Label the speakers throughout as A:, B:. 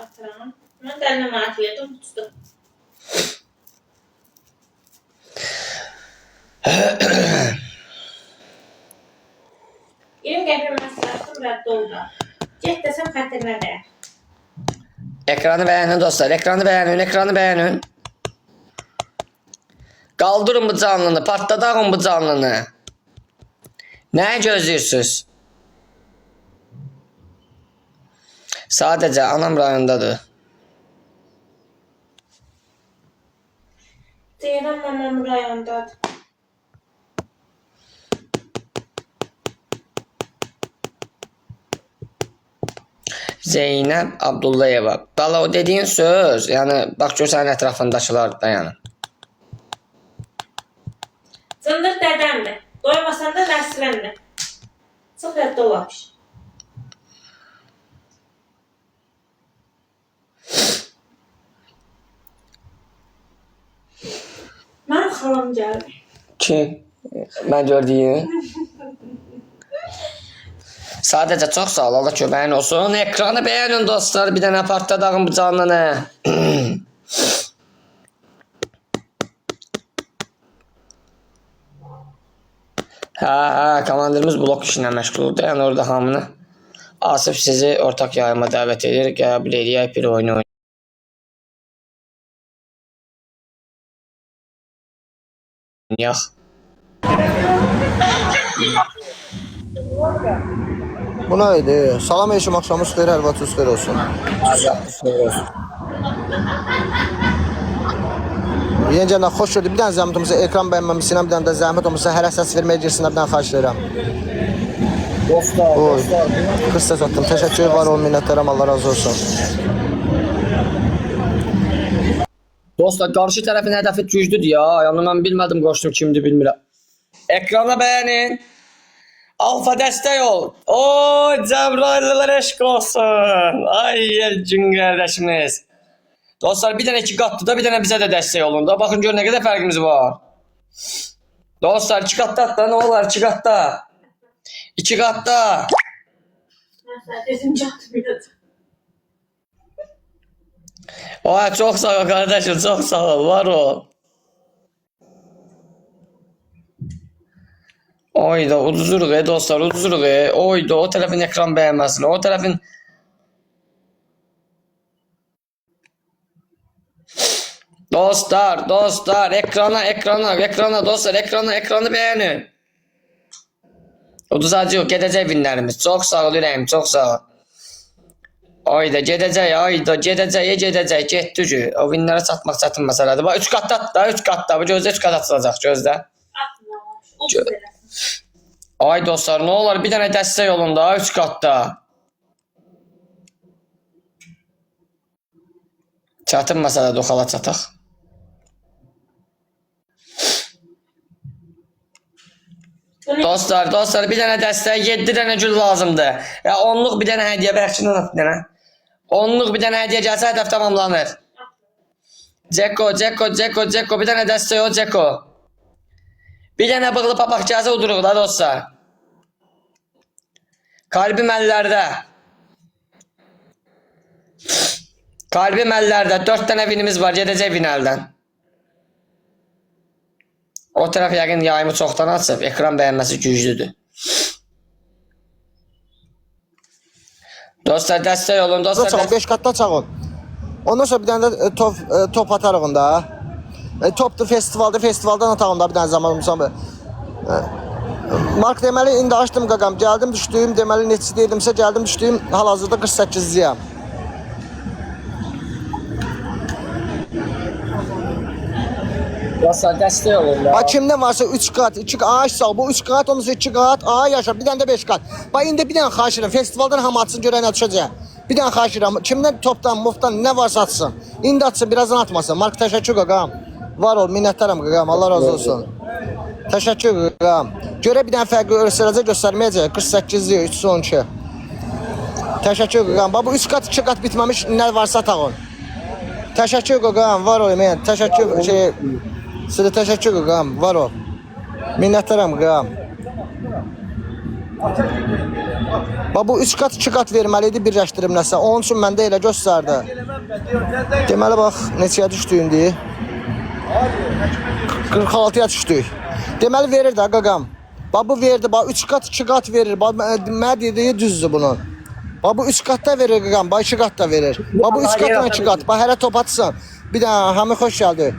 A: atıram. Mən dərinə atıyordum, tutdu. İlim qəpir məsələsi rədd oldu. Get desəm xətrinə dəyər.
B: Ekranı beğenin dostlar. Ekranı beğenin. Ekranı beğenin. Kaldırın bu canlını. Patlatalım bu canlını. Ne gözlüyorsunuz? Sadece anam rayondadır.
A: Deyirəm, mamam rayondadır.
B: Zeynep Abdullayeva. Valla o dediğin söz. Yani bak gör senin etrafındakiler da yani.
A: Cındır dədəmdir. Doymasan da nəsləndir. Çox rədd olamış. Mənim xalam gəldi.
B: Kim? Ben gördüğüm. Sadece çok sağ ol. Allah köpeğin olsun. Ekranı beğenin dostlar. Bir tane patlatalım bu canlını. Ha, komandirimiz blok işine meşguldur. Yani orada hamını Asif sizi ortak yayıma davet edir. Qəbul eləyək bir oyunu oynayın.
C: Bu neydi? Salam eşim, akşamınız xeyir, hər vaxtınız xeyir olsun. Yenəcəndən xoş gördük. Bir dənə zəhmətimizi ekran bəyənməmişsinə, bir dənə də zəhmət olmasa hər əsas verməyə girsinə, bir dənə xahiş edirəm.
D: Dostlar.
C: Qız səs atdım. Təşəkkür var ol, minnətlərim, Allah razı olsun.
B: Dostlar karşı tarafın hedefi güclüdür ya. Yani ben bilmedim koştum kimdi bilmirəm. Ekrana beğenin. Alfa destek ol. Ooo Cəbraylılar eşq olsun. Ay Elcin kardeşimiz. Dostlar bir tane iki katlı da bir tane bize de destek olun da. Bakın gör ne kadar farkımız var. Dostlar iki katta hatta ne olur iki katta. İki katta.
A: Məsələn, özüm çatmıyordum.
B: Oy çok sağ ol kardeşim çok sağ ol var ol. Oyda uduzuruq dostlar uduzuruq. Oyda o tarafın ekran beğenmesin o tarafın. Dostlar ekrana dostlar ekranı beğenin. Uduzacı yok gedəcək vinlərimiz. Çok sağ ol ürəyim çok sağ ol. Ayda gedəcək getdi ki. O vinlərə çatmaq çətin məsələdir. Bax 3 qatda da 3 qatda. Bu gözdə 3 qat atılacaq gözdə. Ay dostlar ne olur bir dənə dəstək olun da 3 qatda. Çətin məsələdir o xala çataq. Dostlar bir dənə dəstək 7 dənə gül lazımdır. Ya 10'luq bir dənə hədiyyə bəxşinin at bir dənə. 10'luq bir dənə hədiyyə gəlsə hədəf tamamlanır. Ceko bir dənə dəstək ol Ceko. Bir dənə bığlı papaq gəlsə uduruq da dostlar. Kalbim əllərdə. 4 dənə vinimiz var gedəcək vin əldən. O taraf yəqin yayımı çoxdan açıb, ekran bəyənməsi güclüdür. Dostlar dəstək olun, dostlar.
C: Çağın, 5 qatda çağın. Ondan sonra bir dənə də top atarıq da. Topdur festivaldan atağım da bir dənə zaman olmuşam. Mark deməli indi açdım qaqam, gəldim düşdüyüm deməli neçə dedimsə gəldim düşdüyüm hal-hazırda 48'liyəm.
B: Dostlar dəstək olun da.
C: Kimdə varsa 3 qat, 2 ağaç sağ, bu 3 qat, ondan sonra 2 qat, ağa yaşar, bir dənə də 5 qat. Bax indi bir dənə xahiş edirəm, festivaldan hamı atsın görən düşəcək. Bir dənə xahiş edirəm, kimdən topdan, muftan nə varsa atsın. İndi atsın, birazdan atmasın. Mark təşəkkür qaqam. Var ol, minnətlərim qaqam, Allah razı olsun. Təşəkkür qaqam. Görə bir dənə fərqi göstərməyəcək, 48'liyə, 312. Təşəkkür qaqam. Bax bu 3 qat, 2 qat bitməmiş nə varsa atağın. Təşəkkür qaqam, var ol, təşəkkür Sizə təşəkkür qaqam, var ol. Minnətlərim qaqam. Bax bu 3 qat 2 qat verməli idi birləşdirib nəsə. Onun üçün məndə elə göstərdi. Deməli bax neçəyə düşdü indi? 46-ya düşdük. Deməli verir də qaqam. Bax bu verdi, bax 3 qat 2 qat verir. Bax mən dediyi düzdür bunun. Bax bu 3 qatda verir qaqam, bax 2 qatda verir. Bax bu 3 qatla 2 qat. Bax hələ top atsın. Bir dənə hamı xoş gəldi.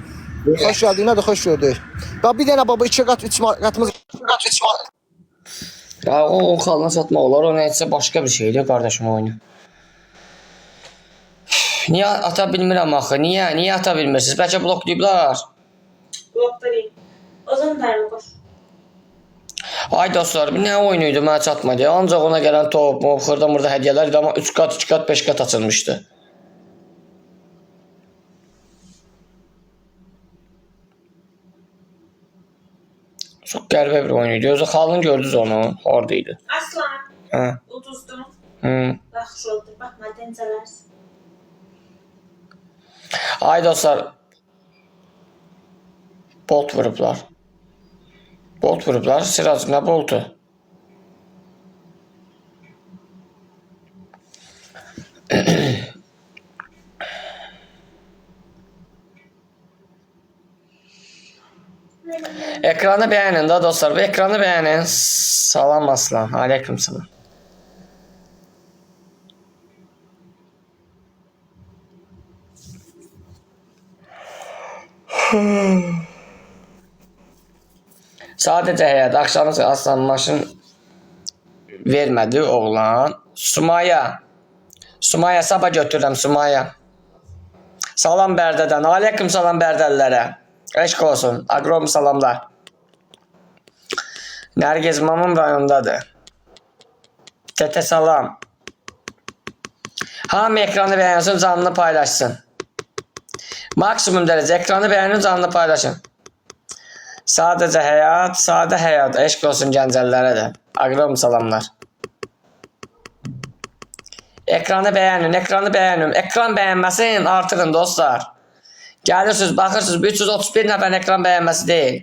C: Xoş gəldiyinə də xoş gördük. Bax bir dənə bax bu 2 qat 3 qatımız
B: Ya o xalına satmaq olar, o nəysə başqa bir şeydir qardaşım oyunu. Niyə ata bilmirəm axı? Niyə ata bilmirsiniz? Bəlkə bloklayıblar.
A: Blokta değil. O zaman darbe koş.
B: Ay dostlar, bir nə oyunu idi mənə çatmadı. Ancaq ona gələn top, xırda mırda hədiyyələr idi, amma 3 qat, 2 qat, 5 qat açılmışdı. Çox qəribə bir oyun idi. Özü xalını gördünüz onu, orada idi.
A: Aslan.
B: Hə.
A: Uduzdun.
B: Hı.
A: Yaxşı oldu. Bak maden salarız.
B: Ay dostlar. Bolt vurublar. Bolt vurublar. Siracıq nə boltu? Ekranı bəyənin də dostlar. Bu ekranı bəyənin. Salam aslan. Aleyküm salam. Sadəcə həyat, axşamı aslan maşın vermədi oğlan. Sumaya. Sumaya, sabah götürürəm Sumaya. Salam Bərdədən. Aleyküm salam Bərdəlilərə. Eşq olsun. Agrom salamlar. Nərgiz Mamın rayondadır. Tete salam. Hamı ekranı bəyənsin, canını paylaşsın. Maksimum dərəcə ekranı bəyənin, canını paylaşın. Sadəcə həyat, sadə həyat. Eşq olsun gəncəllərə də. Agrom salamlar. Ekranı bəyənin, ekranı bəyənin. Ekran bəyənməsin, artırın dostlar. Gəlirsiniz, baxırsınız, 331 nəfərin ekran bəyənməsi deyil.